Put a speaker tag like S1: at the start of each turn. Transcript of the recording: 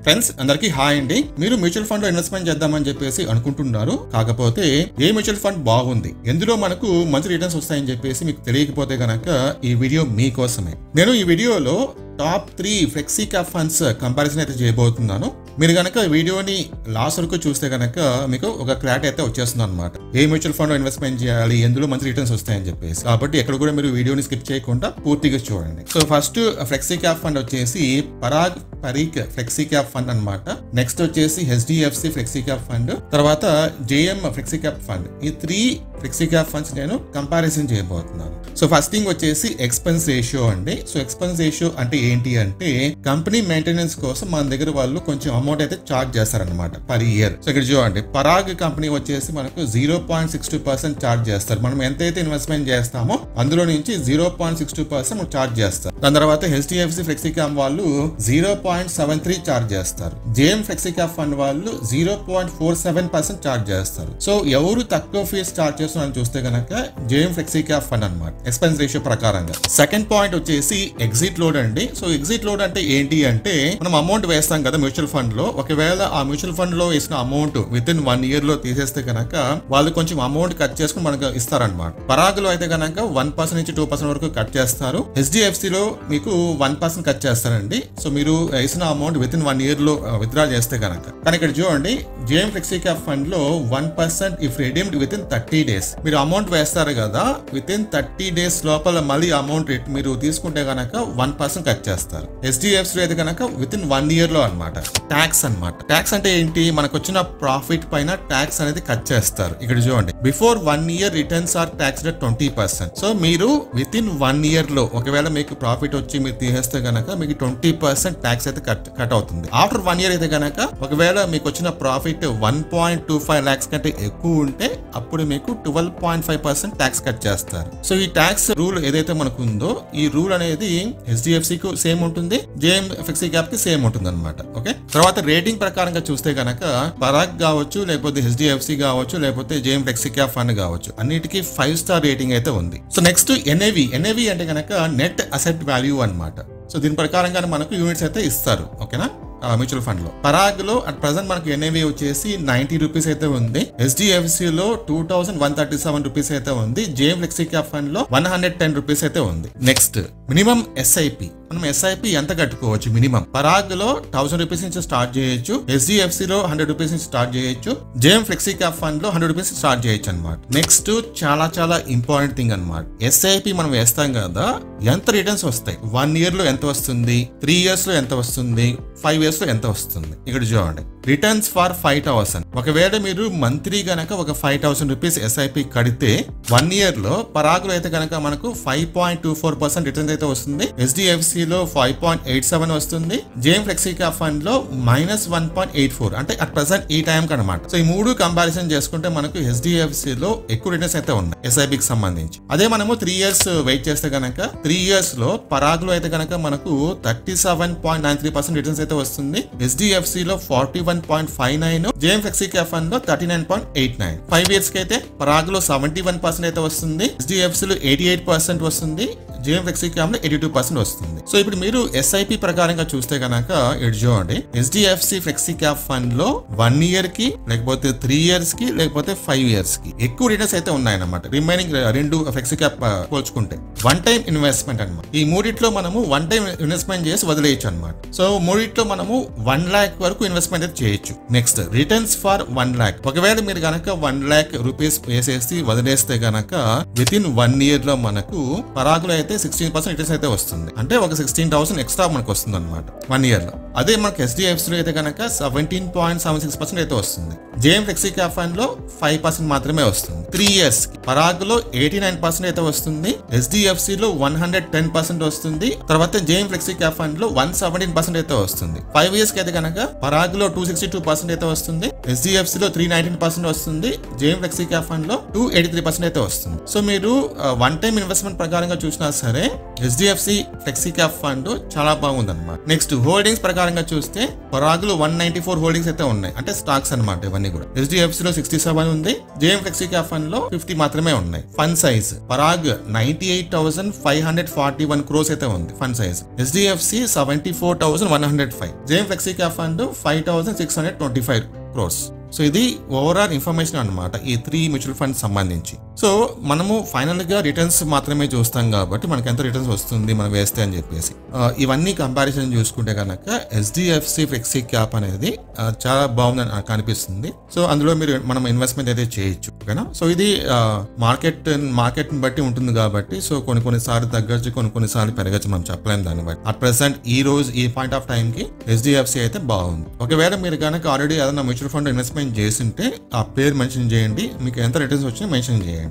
S1: Friends అందరికీ hi అండి. మీరు మ్యూచువల్ ఫండ్ లో ఇన్వెస్ట్మెంట్ చేద్దామని చెప్పేసి అనుకుంటున్నారు. కాకపోతే ఏ మ్యూచువల్ ఫండ్ బాగుంది, ఎందులో మనకు మంచి రిటర్న్స్ వస్తాయని చెప్పేసి మీకు తెలియకపోతే గనక ఈ వీడియో మీకోసమే. నేను ఈ వీడియోలో top 3 flexi cap funds comparison అయితే చేయబోతున్నాను. మీరు గనక వీడియోని లాస్ట్ వరకు చూస్తే గనక మీకు ఒక క్లారిటీ అయితే వచ్చేస్తుంది అనమాట. ఏ మ్యూచువల్ ఫండ్ లో ఇన్వెస్ట్మెంట్ చేయాలి, ఎందులో మంచి రిటర్న్స్ వస్తాయని చెప్పేసి. కాబట్టి ఎక్కడ కూడా మీరు వీడియోని స్కిప్ చేయకుండా పూర్తిగా చూడండి. So first flexi cap fund వచ్చేసి Parag Parikh flexi cap fund అనమాట. నెక్స్ట్ వచ్చేసి హెచ్డిఎఫ్సి ఫ్లెక్సీ క్యాప్ ఫండ్, తర్వాత జేఎం ఫ్లెక్సీ క్యాప్ ఫండ్. ఈ 3 ఫ్లెక్సీ క్యాప్ ఫండ్స్ నేను కంపారిజన్ చేయబోతున్నాను. సో ఫస్ట్ థింగ్ వచ్చేసి ఎక్స్పెన్స్ రేషియో అండి. సో ఎక్స్పెన్స్ రేషియో అంటే ఏంటి అంటే కంపెనీ మెయింటెనెన్స్ కోసం మన దగ్గర వాళ్ళు కొంచెం అమౌంట్ అయితే చార్జ్ చేస్తారనమాట పర్ ఇయర్. సో ఇక్కడ చూడండి, పరాగ్ కంపెనీ వచ్చేసి మనకు 0.62% చార్జ్ చేస్తారు. మనం ఎంతైతే ఇన్వెస్ట్మెంట్ చేస్తామో అందులో నుంచి 0.62% చార్జ్ చేస్తారు. దాని తర్వాత హెచ్డిఎఫ్సి ఫ్లెక్సీ క్యాప్ వాళ్ళు 0.73 చార్జ్ చేస్తారు. జేఎం ఫ్లెక్సీ క్యాప్ ఫండ్ వాళ్ళు 0.47% చార్జ్ చేస్తారు. సో ఎవరు తక్కువ ఫీజు చార్జ్ చేస్తున్నారని చూస్తే కనుక జేఎం ఫ్లెక్సీ క్యాప్ ఫండ్ అనమాట ఎక్స్పెన్స్ రేషియో ప్రకారంగా. సెకండ్ పాయింట్ వచ్చేసి ఎగ్జిట్ లోడ్ అండి. సో ఎగ్జిట్ లోడ్ అంటే ఏంటి అంటే మనం అమౌంట్ వేస్తాం కదా మ్యూచువల్ ఫండ్ లో. ఒకవేళ ఆ మ్యూచువల్ ఫండ్ లో వేసిన అమౌంట్ విత్ ఇన్ 1 year లో తీసేస్తే కనుక వాళ్ళు కొంచెం అమౌంట్ కట్ చేసుకుని మనకు ఇస్తారనమాట. పరాగ్ లో అయితే కనుక 1% నుంచి 2% వరకు కట్ చేస్తారు. హెచ్డిఎఫ్సి లో మీకు 1% కట్ చేస్తారండి. సో మీరు వేసిన అమౌంట్ విత్ ఇన్ 1 year లో విత్డ్రా చేస్తే కనుక. కానీ ఇక్కడ చూడండి, జేఎం ఫ్లెక్సీ క్యాప్ ఫండ్ లో 1% if redeemed with in 30 days. మీరు అమౌంట్ వేస్తారు కదా, విత్ ఇన్ 30 days లోపల మళ్ళీ అమౌంట్ మీరు తీసుకుంటే కనుక 1% కట్ చేస్తారు. హెచ్డిఎఫ్సి అయితే కనుక విత్ ఇన్ 1 year లో అనమాట. ట్యాక్స్ అనమాట. ట్యాక్స్ అంటే ఏంటి, మనకు వచ్చిన ప్రాఫిట్ పైన ట్యాక్స్ అనేది కట్ చేస్తారు. ఇక్కడ చూడండి, before 1 year returns R tax 20%. So మీరు విత్ ఇన్ 1 year లో ఒకవేళ మీకు ప్రాఫిట్ వచ్చి మీరు తీసేస్తే కనుక మీకు 20% ట్యాక్స్ అయితే కట్ అవుతుంది. ఆఫ్టర్ 1 year అయితే కనుక ఒకవేళ మీకు వచ్చిన ప్రాఫిట్ 1.25 lakhs కంటే ఎక్కువ ఉంటే అప్పుడు మీకు 12.5% ట్యాక్స్ కట్ చేస్తారు. సో ఈ ట్యాక్స్ రూల్ ఏదైతే మనకు ఉందో ఈ రూల్ అనేది హెచ్డిఎఫ్సి కు సేమ్ ఉంటుంది, జేఎం ఫ్లెక్సీ క్యాప్ కి సేమ్ ఉంటుంది అనమాట. ఓకే, తర్వాత రేటింగ్ ప్రకారంగా చూస్తే కనుక పరాగ్ కావచ్చు, లేకపోతే హెచ్డిఎఫ్సి కావచ్చు, లేకపోతే జేఎం ఫ్లెక్సీ క్యాప్ ఫండ్ కావచ్చు, అన్నిటికీ 5 star రేటింగ్ అయితే ఉంది. సో నెక్స్ట్ ఎన్ఏవి అంటే కనుక నెట్ అసెట్ వాల్యూ అనమాట. సో దీని ప్రకారంగా మనకు యూనిట్స్ అయితే ఇస్తారు. ఓకేనా, మ్యూచువల్ ఫండ్ లో. పరాగ్ లో అట్ ప్రెసెంట్ మనకు ఎన్ఏవి వచ్చేసి 90 రూపీస్ అయితే ఉంది. హెచ్డిఎఫ్సి లో 2137 రూపీస్ అయితే ఉంది. జేఎం ఫ్లెక్సీ క్యాప్ ఫండ్ లో 110 రూపీస్ అయితే ఉంది. Next minimum SIP. మనం ఎస్ఐపి ఎంత కట్టుకోవచ్చు మినిమం? పరాగ్ లో 1000 రూపీస్ నుంచి స్టార్ట్ చేయొచ్చు, హెచ్డిఎఫ్సి లో 100 రూపీస్ నుంచి స్టార్ట్ చేయొచ్చు, జేఎం ఫ్లెక్సీ క్యాప్ ఫండ్ లో 100 రూపీస్ స్టార్ట్ చేయొచ్చు అనమాట. నెక్స్ట్ చాలా ఇంపార్టెంట్ థింగ్ అనమాట, ఎస్ఐపి మనం వేస్తాం కదా, ఎంత రిటర్న్స్ వస్తాయి? 1 year లో ఎంత వస్తుంది, 3 years లో ఎంత వస్తుంది, 5 years లో ఎంత వస్తుంది? ఇక్కడ చూడండి, రిటర్న్స్ ఫర్ 5,000. ఒకవేళ మీరు మంత్లీ గనక ఒక 5,000 రూపీస్ ఎస్ఐపి కడితే 1 year లో పరాగ్ లో అయితే కనుక మనకు 5.24% రిటర్న్స్ అయితే వస్తుంది. హెచ్డిఎఫ్సి లో 5.87 వస్తుంది. జేఎం ఫ్లెక్సీ క్యాప్ ఫండ్ లో -1.84, అంటే అట్ ప్రెసెంట్ ఈ టైం కనమాట. సో ఈ 3 కంపారిజన్ చేసుకుంటే మనకు హెచ్డిఎఫ్సి లో ఎక్కువ రిటర్న్స్ అయితే ఉన్నాయి ఎస్ఐపికి సంబంధించి. అదే మనము 3 years వెయిట్ చేస్తే కనుక 3 years లో పరాగ్ లో అయితే కనుక మనకు 37.93% రిటర్న్స్ అయితే వస్తుంది. హెచ్డిఎఫ్సి లో 41.59, జేఎం ఫ్లెక్సీ క్యాప్ ఫండ్ లో 39.89. 5 years కి అయితే పరాగ్ లో 71% అయితే వస్తుంది, హెచ్డిఎఫ్సి లో 88% వస్తుంది, జేఎం ఫ్లెక్సీ క్యాప్ లో 82% వస్తుంది. సో ఇప్పుడు మీరు ఎస్ఐపి ప్రకారంగా చూస్తే కనుక ఇటు చూడండి, హెచ్డిఎఫ్సి ఫ్లెక్సీ క్యాప్ ఫండ్ లో 1 year కి, లేకపోతే 3 years కి, లేకపోతే 5 years కి ఎక్కువ రిటర్న్స్ అయితే ఉన్నాయన్నమాట. రిమైనింగ్ 2 ఫ్లెక్సీ క్యాప్ పోల్చుకుంటే వన్ టైం ఇన్వెస్ట్మెంట్ అనమాట. ఈ మూడిట్లో మనము వన్ టైం ఇన్వెస్ట్మెంట్ చేసి వదిలేయచ్చు అనమాట. సో మూడిట్లో మనము 1 lakh వరకు ఇన్వెస్ట్మెంట్ అయితే చేయొచ్చు. Next returns for 1 lakh. ఒకవేళ మీరు గనక 1 lakh రూపీస్ వేసేసి వదిలేస్తే గనక విత్ ఇన్ 1 year లో మనకు పరాగులో అయితే 16% రిటర్న్స్ అయితే వస్తుంది. అంటే ఒక 16,000 ఎక్స్ట్రా మనకు వస్తుంది అనమాట 1 year లో. అదే మనకు హెచ్డిఎఫ్సి లో అయితే కనుక 17.76% అయితే వస్తుంది. జేఎం ఫ్లెక్సీ క్యాప్ ఫండ్ లో 5% మాత్రమే వస్తుంది. 3 years కి పరాగ్ లో 89% అయితే వస్తుంది, హెచ్డిఎఫ్సి లో 110% వస్తుంది, తర్వాత జేఎం ఫ్లెక్సీ క్యాప్ ఫండ్ లో 117% అయితే వస్తుంది. 5 years కి అయితే కనుక పరాగ్ లో 262% అయితే వస్తుంది, హెచ్డిఎఫ్సి లో 319% వస్తుంది, జేఎం ఫ్లెక్సీ క్యాప్ ఫండ్ లో 283% అయితే వస్తుంది. సో మీరు వన్ టైం ఇన్వెస్ట్మెంట్ ప్రకారంగా చూసినా సరే హెచ్డిఎఫ్సి ఫ్లెక్సీ క్యాప్ ఫండ్ చాలా బాగుంది అనమాట. నెక్స్ట్ హోల్డింగ్స్ ప్రకారంగా చూస్తే పరాగులు 194 హోల్డింగ్స్ అయితే ఉన్నాయి, అంటే స్టాక్స్ అనమాట ఇవన్నీ కూడా. హెచ్డిఎఫ్సి లో 67 ఉంది, జేఎం ఫ్లెక్సీ క్యాప్ ఫండ్ లో 50 మాత్రమే ఉన్నాయి. ఫండ్ సైజ్ పరాగ్ 98,541 crores అయితే ఉంది fund size. HDFC 74,105, JM flexi cap fund 5,625 crores. So ఇది ఓవరాల్ ఇన్ఫర్మేషన్ అనమాట ఈ 3 మ్యూచువల్ ఫండ్స్ సంబంధించి. సో మనము ఫైనల్ గా రిటర్న్స్ మాత్రమే చూస్తాం కాబట్టి మనకి ఎంత రిటర్న్స్ వస్తుంది మనం వేస్తే అని చెప్పేసి ఇవన్నీ కంపారిజన్ చూసుకుంటే కనుక హెచ్డిఎఫ్సి ఫ్లెక్సీ క్యాప్ అనేది చాలా బాగుందని నాకు అనిపిస్తుంది. సో అందులో మనం ఇన్వెస్ట్మెంట్ అయితే చేయొచ్చు, ఓకేనా. సో ఇది మార్కెట్ బట్టి ఉంటుంది కాబట్టి సో కొన్నిసార్లు తగ్గచ్చు, కొన్నిసార్లు పెరగచ్చు, మనం చెప్పలేము దాన్ని బట్టి. అట్ ప్రెసెంట్ ఈ రోజు ఈ పాయింట్ ఆఫ్ టైం కి హెచ్డిఎఫ్సి అయితే బాగుంది. ఒకవేళ మీరు కనుక ఆల్రెడీ ఏదైనా మ్యూచువల్ ఫండ్ ఇన్వెస్ట్మెంట్ చేసింటే ఆ పేరు మెన్షన్ చేయండి, మీకు ఎంత రిటర్న్స్ వచ్చినా మెన్షన్ చేయండి.